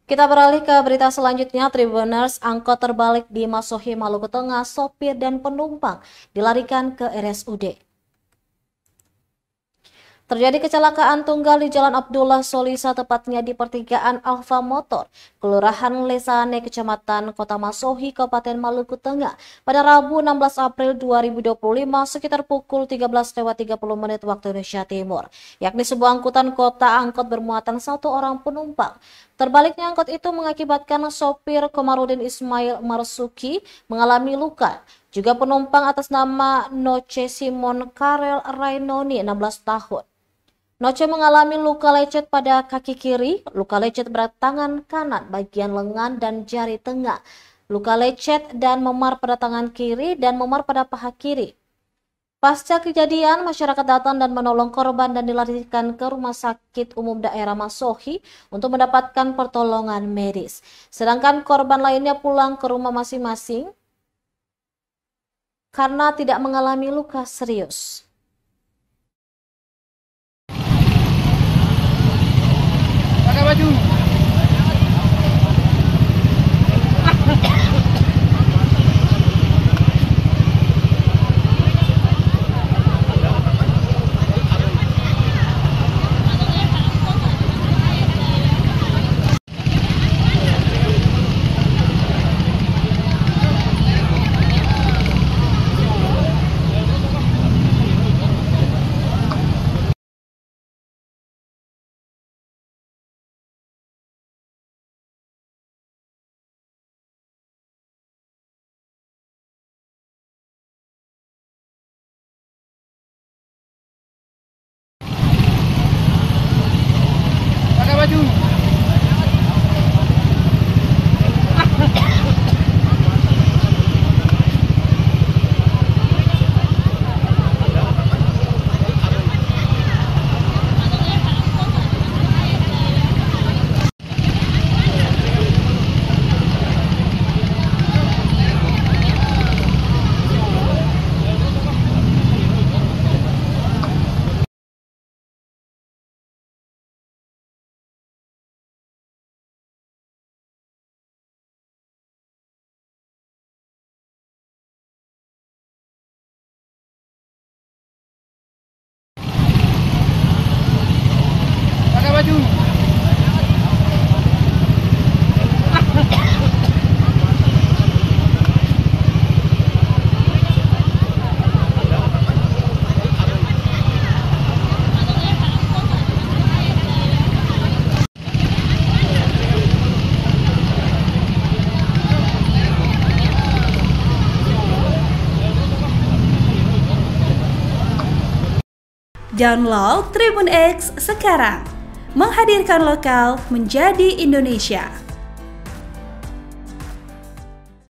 Kita beralih ke berita selanjutnya. Tribuners, angkot terbalik di Masohi, Maluku Tengah, sopir dan penumpang dilarikan ke RSUD. Terjadi kecelakaan tunggal di Jalan Abdullah Solisa, tepatnya di pertigaan Alfa Motor, Kelurahan Lesane, Kecamatan Kota Masohi, Kabupaten Maluku Tengah, pada Rabu 16 April 2025 sekitar pukul 13.30 waktu Indonesia Timur, yakni sebuah angkutan kota angkot bermuatan satu orang penumpang. Terbaliknya angkot itu mengakibatkan sopir Komarudin Ismail Marsuki mengalami luka. Juga penumpang atas nama Noce Simon Karel Rainoni, 16 tahun. Noce mengalami luka lecet pada kaki kiri, luka lecet pada tangan kanan, bagian lengan dan jari tengah, luka lecet dan memar pada tangan kiri dan memar pada paha kiri. Pasca kejadian, masyarakat datang dan menolong korban dan dilarikan ke Rumah Sakit Umum Daerah Masohi untuk mendapatkan pertolongan medis. Sedangkan korban lainnya pulang ke rumah masing-masing karena tidak mengalami luka serius. Pakai baju. Pakai baju. Pakai baju. Download Tribun X sekarang, menghadirkan lokal menjadi Indonesia.